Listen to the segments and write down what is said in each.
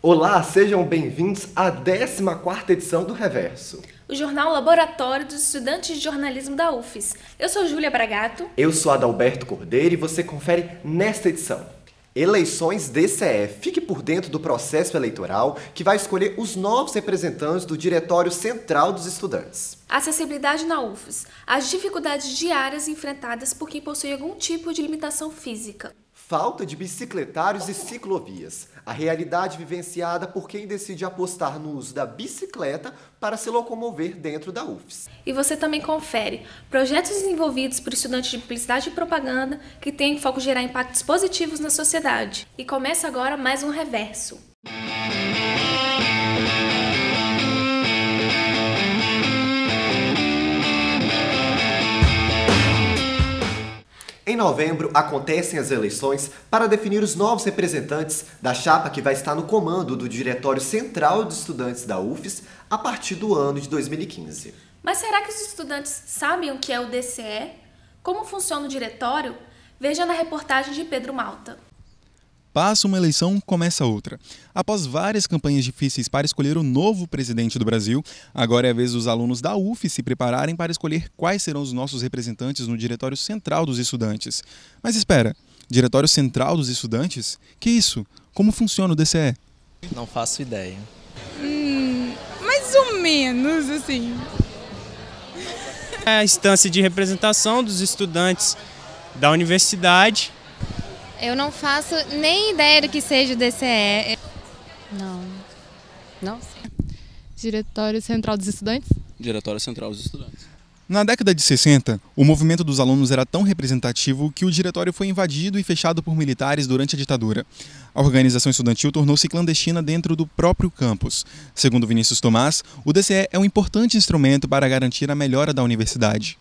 Olá, sejam bem-vindos à 14ª edição do Reverso. O jornal Laboratório dos Estudantes de Jornalismo da UFES. Eu sou Júlia Bragato. Eu sou Adalberto Cordeiro e você confere nesta edição. Eleições DCE. Fique por dentro do processo eleitoral que vai escolher os novos representantes do Diretório Central dos Estudantes. Acessibilidade na UFES. As dificuldades diárias enfrentadas por quem possui algum tipo de limitação física. Falta de bicicletários e ciclovias. A realidade vivenciada por quem decide apostar no uso da bicicleta para se locomover dentro da UFES. E você também confere projetos desenvolvidos por estudantes de publicidade e propaganda que têm em foco gerar impactos positivos na sociedade. E começa agora mais um Reverso. Em novembro, acontecem as eleições para definir os novos representantes da chapa que vai estar no comando do Diretório Central de Estudantes da UFES a partir do ano de 2015. Mas será que os estudantes sabem o que é o DCE? Como funciona o diretório? Veja na reportagem de Pedro Malta. Passa uma eleição, começa outra. Após várias campanhas difíceis para escolher o novo presidente do Brasil, agora é a vez dos alunos da UFES se prepararem para escolher quais serão os nossos representantes no Diretório Central dos Estudantes. Mas espera, Diretório Central dos Estudantes? Que isso? Como funciona o DCE? Não faço ideia. Mais ou menos, assim. É a instância de representação dos estudantes da universidade. Eu não faço nem ideia do que seja o DCE. Não sei. Diretório Central dos Estudantes? Diretório Central dos Estudantes. Na década de 60, o movimento dos alunos era tão representativo que o diretório foi invadido e fechado por militares durante a ditadura. A organização estudantil tornou-se clandestina dentro do próprio campus. Segundo Vinícius Tomás, o DCE é um importante instrumento para garantir a melhora da universidade.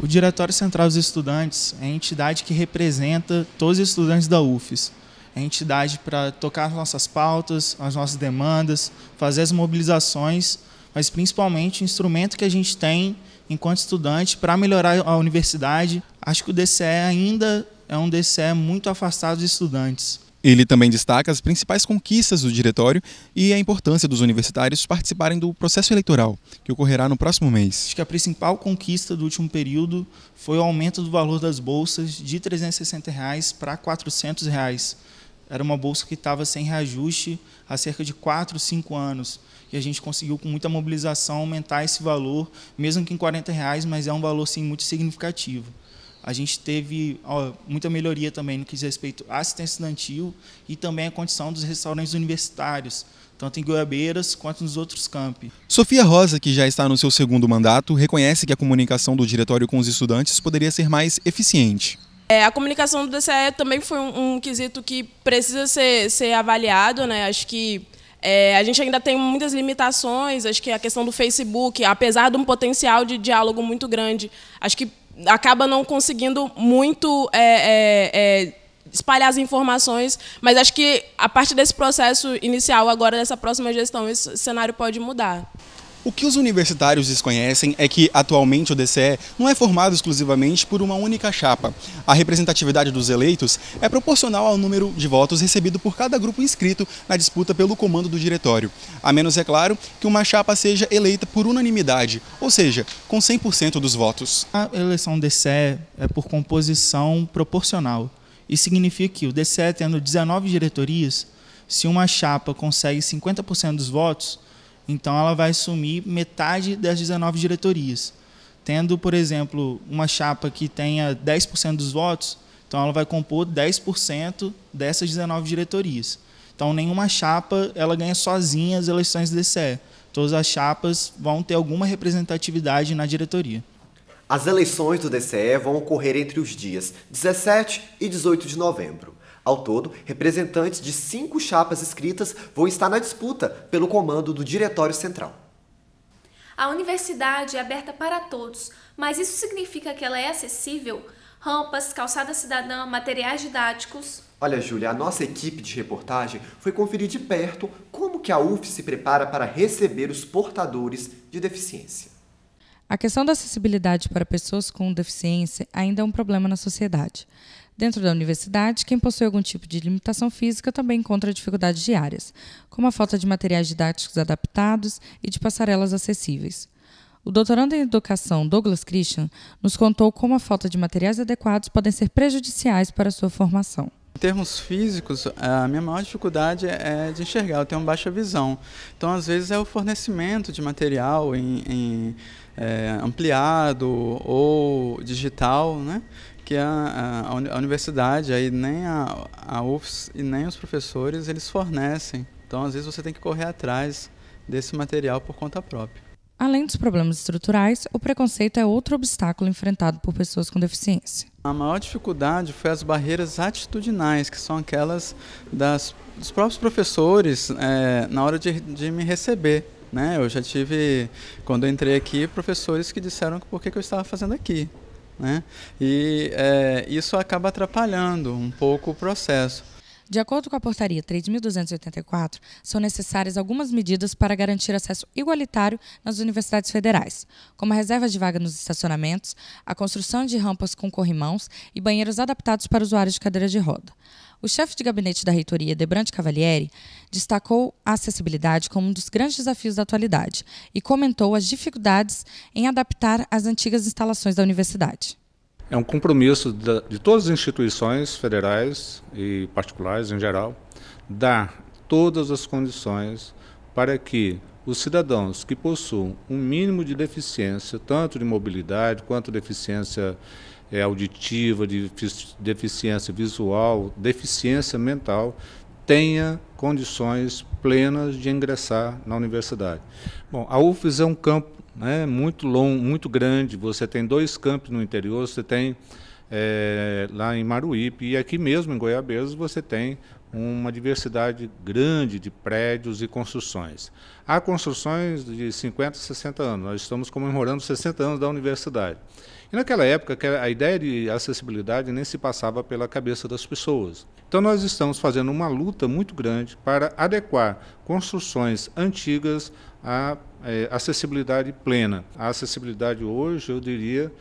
O Diretório Central dos Estudantes é a entidade que representa todos os estudantes da UFES. É a entidade para tocar as nossas pautas, as nossas demandas, fazer as mobilizações, mas principalmente o instrumento que a gente tem enquanto estudante para melhorar a universidade. Acho que o DCE ainda é um DCE muito afastado dos estudantes. Ele também destaca as principais conquistas do diretório e a importância dos universitários participarem do processo eleitoral, que ocorrerá no próximo mês. Acho que a principal conquista do último período foi o aumento do valor das bolsas de R$ 360 para R$ 400. Era uma bolsa que estava sem reajuste há cerca de 4, 5 anos. E a gente conseguiu, com muita mobilização, aumentar esse valor, mesmo que em R$ 40, mas é um valor sim, muito significativo. A gente teve muita melhoria também no que diz respeito à assistência estudantil e também a condição dos restaurantes universitários, tanto em Goiabeiras quanto nos outros campi. Sofia Rosa, que já está no seu segundo mandato, reconhece que a comunicação do diretório com os estudantes poderia ser mais eficiente. A comunicação do DCE também foi um quesito que precisa ser avaliado, né? Acho que a gente ainda tem muitas limitações, acho que a questão do Facebook, apesar de um potencial de diálogo muito grande, acho que acaba não conseguindo muito espalhar as informações, mas acho que a partir desse processo inicial, agora dessa próxima gestão, esse cenário pode mudar. O que os universitários desconhecem é que, atualmente, o DCE não é formado exclusivamente por uma única chapa. A representatividade dos eleitos é proporcional ao número de votos recebido por cada grupo inscrito na disputa pelo comando do diretório. A menos, é claro, que uma chapa seja eleita por unanimidade, ou seja, com 100% dos votos. A eleição do DCE é por composição proporcional. Isso significa que o DCE, tendo 19 diretorias, se uma chapa consegue 50% dos votos, então ela vai assumir metade das 19 diretorias. Tendo, por exemplo, uma chapa que tenha 10% dos votos, então ela vai compor 10% dessas 19 diretorias. Então nenhuma chapa ela ganha sozinha as eleições do DCE. Todas as chapas vão ter alguma representatividade na diretoria. As eleições do DCE vão ocorrer entre os dias 17 e 18 de novembro. Ao todo, representantes de 5 chapas inscritas vão estar na disputa pelo comando do Diretório Central. A universidade é aberta para todos, mas isso significa que ela é acessível? Rampas, calçada cidadã, materiais didáticos... Olha, Júlia, a nossa equipe de reportagem foi conferir de perto como que a UFES se prepara para receber os portadores de deficiência. A questão da acessibilidade para pessoas com deficiência ainda é um problema na sociedade. Dentro da universidade, quem possui algum tipo de limitação física também encontra dificuldades diárias, como a falta de materiais didáticos adaptados e de passarelas acessíveis. O doutorando em educação Douglas Christian nos contou como a falta de materiais adequados podem ser prejudiciais para a sua formação. Em termos físicos, a minha maior dificuldade é de enxergar, eu tenho baixa visão. Então, às vezes, é o fornecimento de material ampliado ou digital, né? Que a universidade, aí nem a UFS e nem os professores, eles fornecem. Então, às vezes, você tem que correr atrás desse material por conta própria. Além dos problemas estruturais, o preconceito é outro obstáculo enfrentado por pessoas com deficiência. A maior dificuldade foi as barreiras atitudinais, que são aquelas dos próprios professores na hora de me receber. Né? Eu já tive, quando eu entrei aqui, professores que disseram por que eu estava fazendo aqui. Né? E isso acaba atrapalhando um pouco o processo. De acordo com a Portaria 3.284, são necessárias algumas medidas para garantir acesso igualitário nas universidades federais, como a reserva de vaga nos estacionamentos, a construção de rampas com corrimãos e banheiros adaptados para usuários de cadeira de roda. O chefe de gabinete da reitoria, Debrandi Cavalieri, destacou a acessibilidade como um dos grandes desafios da atualidade e comentou as dificuldades em adaptar as antigas instalações da universidade. É um compromisso de todas as instituições federais e particulares em geral, dar todas as condições para que os cidadãos que possuam um mínimo de deficiência, tanto de mobilidade quanto deficiência auditiva, de deficiência visual, deficiência mental, tenha condições plenas de ingressar na universidade. Bom, a UFES é um campo muito longo, muito grande. Você tem 2 campos no interior, você tem lá em Maruípe e aqui mesmo em Goiabeiras você tem uma diversidade grande de prédios e construções. Há construções de 50, 60 anos, nós estamos comemorando 60 anos da universidade. E naquela época a ideia de acessibilidade nem se passava pela cabeça das pessoas. Então nós estamos fazendo uma luta muito grande para adequar construções antigas à acessibilidade plena. A acessibilidade hoje, eu diria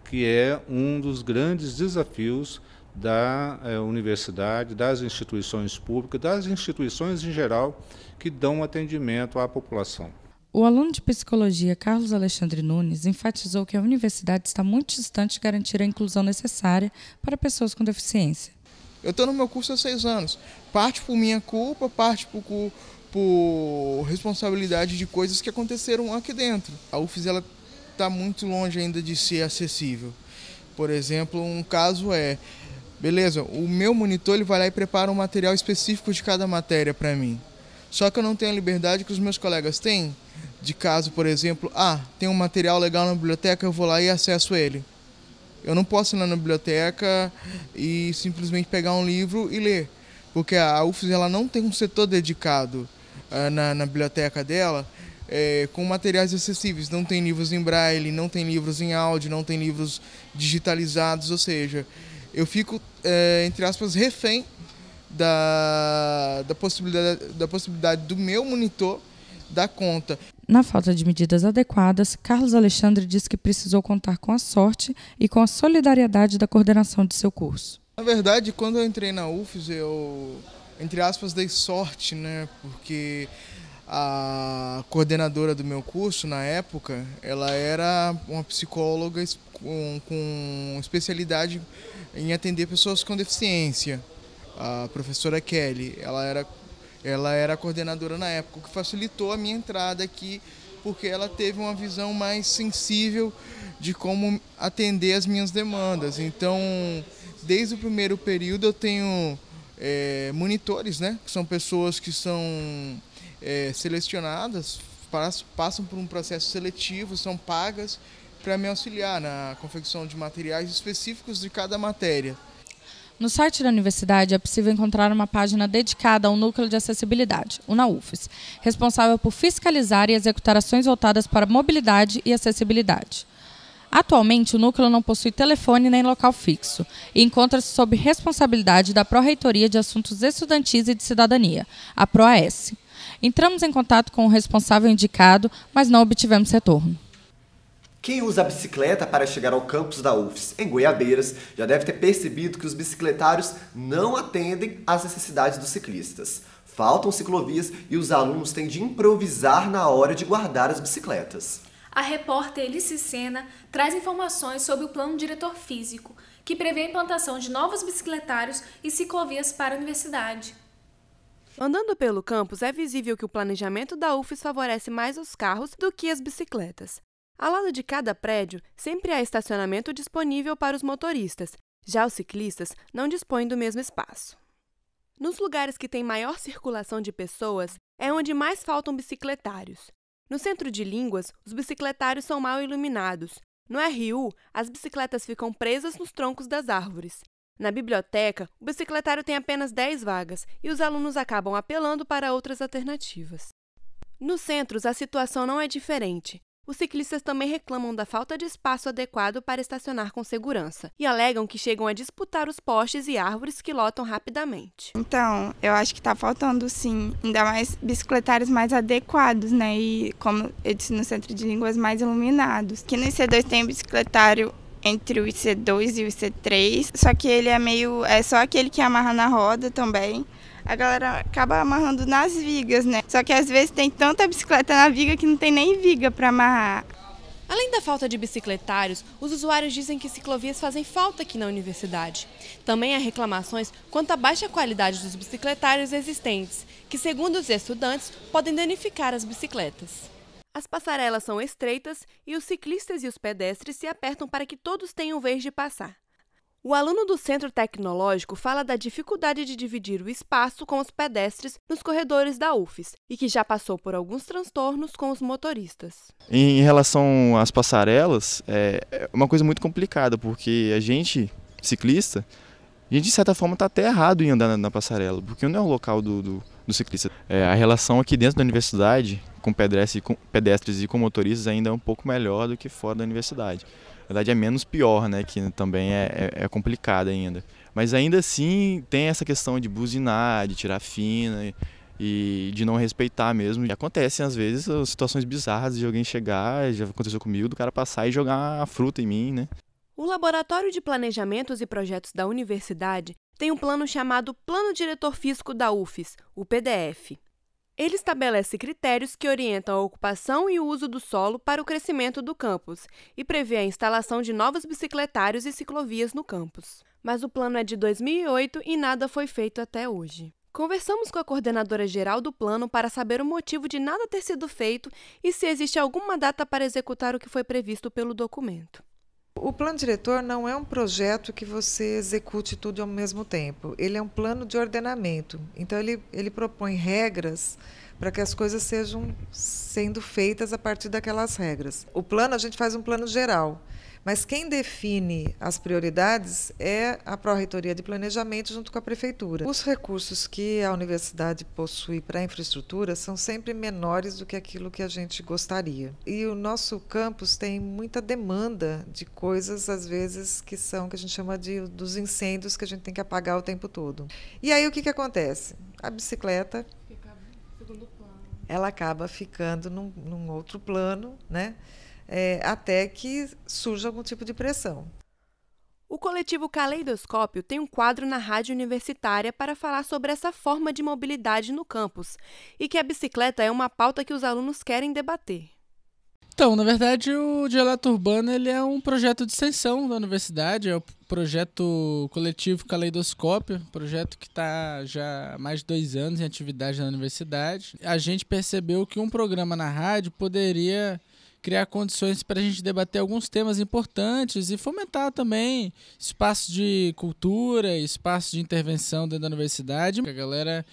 que é um dos grandes desafios da universidade, das instituições públicas, das instituições em geral que dão atendimento à população. O aluno de psicologia Carlos Alexandre Nunes enfatizou que a universidade está muito distante de garantir a inclusão necessária para pessoas com deficiência. Eu estou no meu curso há 6 anos. Parte por minha culpa, parte por responsabilidade de coisas que aconteceram aqui dentro. A UFES está muito longe ainda de ser acessível. Por exemplo, um caso beleza, o meu monitor ele vai lá e prepara um material específico de cada matéria para mim. Só que eu não tenho a liberdade que os meus colegas têm, de caso, por exemplo, tem um material legal na biblioteca, eu vou lá e acesso ele. Eu não posso ir lá na biblioteca e simplesmente pegar um livro e ler, porque a UFES ela não tem um setor dedicado na biblioteca dela com materiais acessíveis. Não tem livros em braille, não tem livros em áudio, não tem livros digitalizados, ou seja, eu fico, entre aspas, refém da possibilidade do meu monitor dar conta. Na falta de medidas adequadas, Carlos Alexandre diz que precisou contar com a sorte e com a solidariedade da coordenação de seu curso. Na verdade, quando eu entrei na UFES, eu, entre aspas, dei sorte, né? Porque a coordenadora do meu curso, na época, ela era uma psicóloga com especialidade em atender pessoas com deficiência. A professora Kelly, ela era a coordenadora na época, o que facilitou a minha entrada aqui, porque ela teve uma visão mais sensível de como atender as minhas demandas. Então, desde o primeiro período eu tenho monitores, né, que são pessoas que são selecionadas, passam por um processo seletivo, são pagas para me auxiliar na confecção de materiais específicos de cada matéria. No site da universidade é possível encontrar uma página dedicada ao Núcleo de Acessibilidade, o NAUFES, responsável por fiscalizar e executar ações voltadas para mobilidade e acessibilidade. Atualmente, o núcleo não possui telefone nem local fixo e encontra-se sob responsabilidade da Pró-Reitoria de Assuntos Estudantis e de Cidadania, a PROAS. Entramos em contato com o responsável indicado, mas não obtivemos retorno. Quem usa a bicicleta para chegar ao campus da UFES em Goiabeiras já deve ter percebido que os bicicletários não atendem às necessidades dos ciclistas. Faltam ciclovias e os alunos têm de improvisar na hora de guardar as bicicletas. A repórter Elice Sena traz informações sobre o plano diretor físico, que prevê a implantação de novos bicicletários e ciclovias para a universidade. Andando pelo campus, é visível que o planejamento da UFES favorece mais os carros do que as bicicletas. Ao lado de cada prédio, sempre há estacionamento disponível para os motoristas, já os ciclistas não dispõem do mesmo espaço. Nos lugares que têm maior circulação de pessoas, é onde mais faltam bicicletários. No Centro de Línguas, os bicicletários são mal iluminados. No RU, as bicicletas ficam presas nos troncos das árvores. Na biblioteca, o bicicletário tem apenas 10 vagas e os alunos acabam apelando para outras alternativas. Nos centros, a situação não é diferente. Os ciclistas também reclamam da falta de espaço adequado para estacionar com segurança e alegam que chegam a disputar os postes e árvores que lotam rapidamente. Então, eu acho que está faltando sim, ainda mais bicicletários mais adequados, né? E, como eu disse, no Centro de Línguas mais iluminados. Aqui no IC2 tem bicicletário entre o IC2 e o IC3, só que ele é só aquele que amarra na roda também. A galera acaba amarrando nas vigas, né? Só que às vezes tem tanta bicicleta na viga que não tem nem viga para amarrar. Além da falta de bicicletários, os usuários dizem que ciclovias fazem falta aqui na universidade. Também há reclamações quanto à baixa qualidade dos bicicletários existentes, que, segundo os estudantes, podem danificar as bicicletas. As passarelas são estreitas e os ciclistas e os pedestres se apertam para que todos tenham vez de passar. O aluno do Centro Tecnológico fala da dificuldade de dividir o espaço com os pedestres nos corredores da UFES e que já passou por alguns transtornos com os motoristas. Em relação às passarelas, é uma coisa muito complicada, porque a gente, ciclista, a gente de certa forma está até errado em andar na passarela, porque não é o local do ciclista. A relação aqui dentro da universidade com pedestres e com motoristas ainda é um pouco melhor do que fora da universidade. Na verdade é menos pior, né, que também é complicado ainda. Mas ainda assim tem essa questão de buzinar, de tirar fina e de não respeitar mesmo. E acontecem às vezes situações bizarras de alguém chegar, já aconteceu comigo, do cara passar e jogar a fruta em mim, né. O Laboratório de Planejamentos e Projetos da Universidade tem um plano chamado Plano Diretor Físico da UFES, o PDF. Ele estabelece critérios que orientam a ocupação e o uso do solo para o crescimento do campus e prevê a instalação de novos bicicletários e ciclovias no campus. Mas o plano é de 2008 e nada foi feito até hoje. Conversamos com a coordenadora geral do plano para saber o motivo de nada ter sido feito e se existe alguma data para executar o que foi previsto pelo documento. O plano diretor não é um projeto que você execute tudo ao mesmo tempo. Ele é um plano de ordenamento. Então, ele propõe regras para que as coisas sejam sendo feitas a partir daquelas regras. O plano, a gente faz um plano geral. Mas quem define as prioridades é a Pró-Reitoria de Planejamento junto com a Prefeitura. Os recursos que a universidade possui para a infraestrutura são sempre menores do que aquilo que a gente gostaria. E o nosso campus tem muita demanda de coisas, às vezes, que a gente chama dos incêndios que a gente tem que apagar o tempo todo. E aí o que acontece? A bicicleta, ela acaba ficando num outro plano, né? Até que surja algum tipo de pressão. O coletivo Caleidoscópio tem um quadro na rádio universitária para falar sobre essa forma de mobilidade no campus e que a bicicleta é uma pauta que os alunos querem debater. Então, na verdade, o Dialeto Urbano ele é um projeto de extensão da universidade, é o projeto coletivo Caleidoscópio, projeto que está já há mais de 2 anos em atividade na universidade. A gente percebeu que um programa na rádio poderia criar condições para a gente debater alguns temas importantes e fomentar também espaços de cultura, espaços de intervenção dentro da universidade. A galera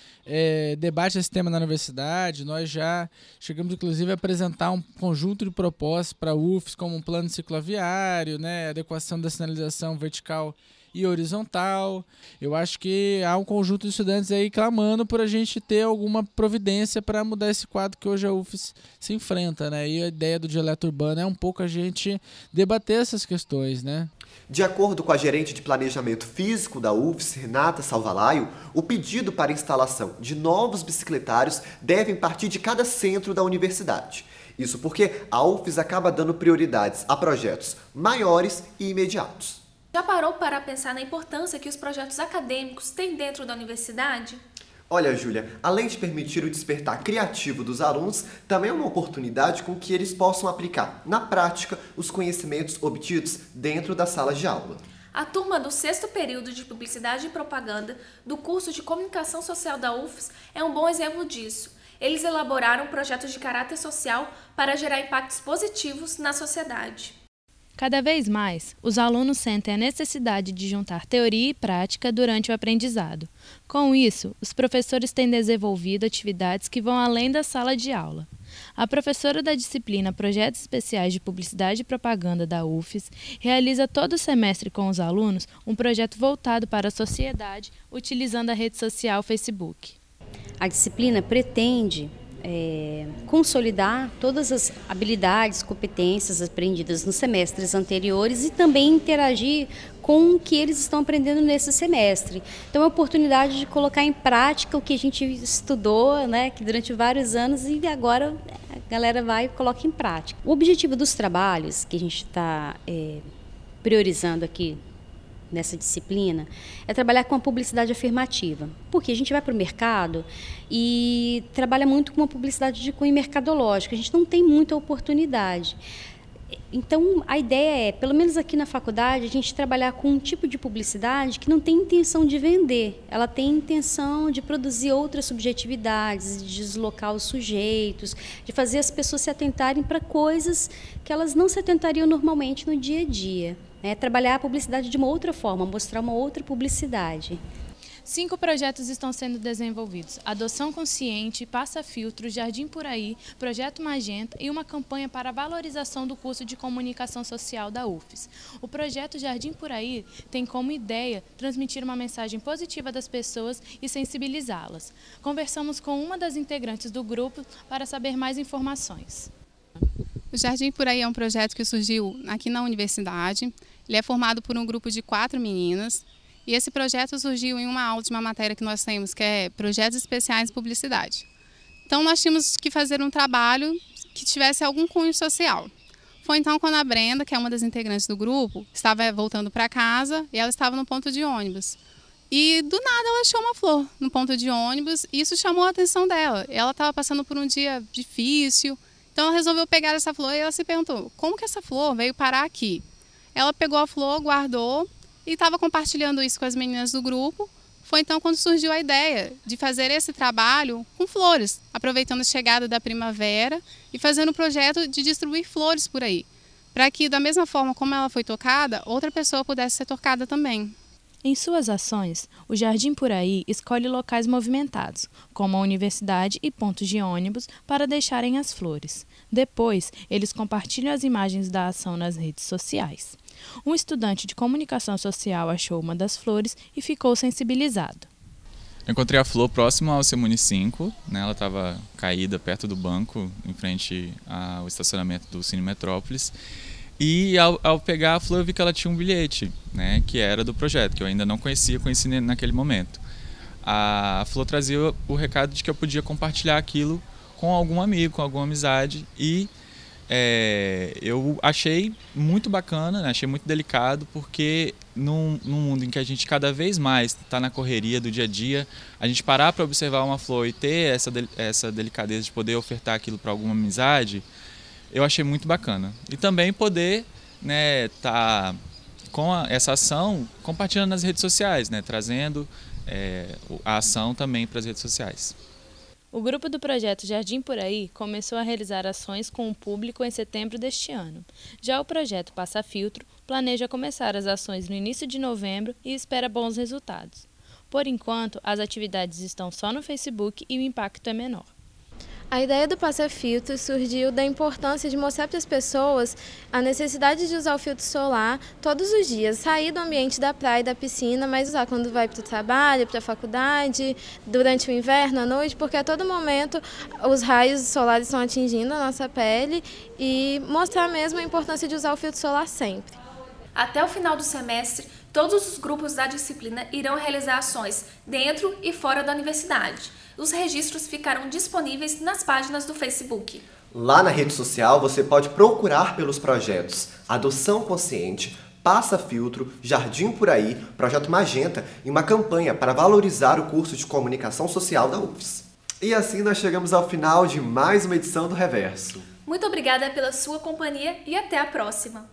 debate esse tema na universidade. Nós já chegamos, inclusive, a apresentar um conjunto de propostas para a UFES, como um plano cicloviário, né, adequação da sinalização vertical e horizontal. Eu acho que há um conjunto de estudantes aí clamando por a gente ter alguma providência para mudar esse quadro que hoje a UFES se enfrenta, né? E a ideia do Dialeto Urbano é um pouco a gente debater essas questões, né? De acordo com a gerente de planejamento físico da UFES, Renata Salvalaio, o pedido para instalação de novos bicicletários devem partir de cada centro da universidade. Isso porque a UFES acaba dando prioridades a projetos maiores e imediatos. Já parou para pensar na importância que os projetos acadêmicos têm dentro da universidade? Olha, Júlia, além de permitir o despertar criativo dos alunos, também é uma oportunidade com que eles possam aplicar, na prática, os conhecimentos obtidos dentro da sala de aula. A turma do 6º período de Publicidade e Propaganda do curso de Comunicação Social da UFES é um bom exemplo disso. Eles elaboraram projetos de caráter social para gerar impactos positivos na sociedade. Cada vez mais, os alunos sentem a necessidade de juntar teoria e prática durante o aprendizado. Com isso, os professores têm desenvolvido atividades que vão além da sala de aula. A professora da disciplina Projetos Especiais de Publicidade e Propaganda da UFES realiza todo semestre com os alunos um projeto voltado para a sociedade, utilizando a rede social Facebook. A disciplina pretende consolidar todas as habilidades, competências aprendidas nos semestres anteriores e também interagir com o que eles estão aprendendo nesse semestre. Então é a oportunidade de colocar em prática o que a gente estudou, né, que durante vários anos, e agora a galera vai e coloca em prática. O objetivo dos trabalhos que a gente está priorizando aqui nessa disciplina é trabalhar com a publicidade afirmativa, porque a gente vai para o mercado e trabalha muito com uma publicidade de cunho mercadológico, a gente não tem muita oportunidade. Então, a ideia é, pelo menos aqui na faculdade, a gente trabalhar com um tipo de publicidade que não tem intenção de vender, ela tem intenção de produzir outras subjetividades, de deslocar os sujeitos, de fazer as pessoas se atentarem para coisas que elas não se atentariam normalmente no dia a dia. Trabalhar a publicidade de uma outra forma, mostrar uma outra publicidade. 5 projetos estão sendo desenvolvidos: Adoção Consciente, Passa Filtro, Jardim Por Aí, Projeto Magenta e uma campanha para a valorização do curso de Comunicação Social da UFES. O projeto Jardim Por Aí tem como ideia transmitir uma mensagem positiva das pessoas e sensibilizá-las. Conversamos com uma das integrantes do grupo para saber mais informações. O Jardim Por Aí é um projeto que surgiu aqui na universidade. Ele é formado por um grupo de 4 meninas. E esse projeto surgiu em uma aula de uma matéria que nós temos, que é Projetos Especiais de Publicidade. Então, nós tínhamos que fazer um trabalho que tivesse algum cunho social. Foi então quando a Brenda, que é uma das integrantes do grupo, estava voltando para casa e ela estava no ponto de ônibus. E, do nada, ela achou uma flor no ponto de ônibus e isso chamou a atenção dela. Ela estava passando por um dia difícil, então ela resolveu pegar essa flor e ela se perguntou, como que essa flor veio parar aqui? Ela pegou a flor, guardou e estava compartilhando isso com as meninas do grupo. Foi então quando surgiu a ideia de fazer esse trabalho com flores, aproveitando a chegada da primavera e fazendo um projeto de distribuir flores por aí, para que, da mesma forma como ela foi tocada, outra pessoa pudesse ser tocada também. Em suas ações, o Jardim Por Aí escolhe locais movimentados, como a universidade e pontos de ônibus, para deixarem as flores. Depois, eles compartilham as imagens da ação nas redes sociais. Um estudante de comunicação social achou uma das flores e ficou sensibilizado. Eu encontrei a flor próximo ao Semuni 5, né? Ela estava caída perto do banco, em frente ao estacionamento do Cine Metrópolis. E ao pegar a flor eu vi que ela tinha um bilhete, né, que era do projeto, que eu ainda não conheci naquele momento. A flor trazia o recado de que eu podia compartilhar aquilo com algum amigo, com alguma amizade, e eu achei muito bacana, né, achei muito delicado, porque num mundo em que a gente cada vez mais está na correria do dia a dia, a gente parar para observar uma flor e ter essa delicadeza de poder ofertar aquilo para alguma amizade, eu achei muito bacana. E também poder, né, tá com essa ação compartilhando nas redes sociais, né, trazendo a ação também para as redes sociais. O grupo do projeto Jardim Por Aí começou a realizar ações com o público em setembro deste ano. Já o projeto Passa Filtro planeja começar as ações no início de novembro e espera bons resultados. Por enquanto, as atividades estão só no Facebook e o impacto é menor. A ideia do Passa Filtro surgiu da importância de mostrar para as pessoas a necessidade de usar o filtro solar todos os dias, sair do ambiente da praia e da piscina, mas usar quando vai para o trabalho, para a faculdade, durante o inverno, à noite, porque a todo momento os raios solares estão atingindo a nossa pele, e mostrar mesmo a importância de usar o filtro solar sempre. Até o final do semestre, todos os grupos da disciplina irão realizar ações dentro e fora da universidade. Os registros ficarão disponíveis nas páginas do Facebook. Lá na rede social você pode procurar pelos projetos Adoção Consciente, Passa Filtro, Jardim Por Aí, Projeto Magenta e uma campanha para valorizar o curso de Comunicação Social da UFES. E assim nós chegamos ao final de mais uma edição do Reverso. Muito obrigada pela sua companhia e até a próxima!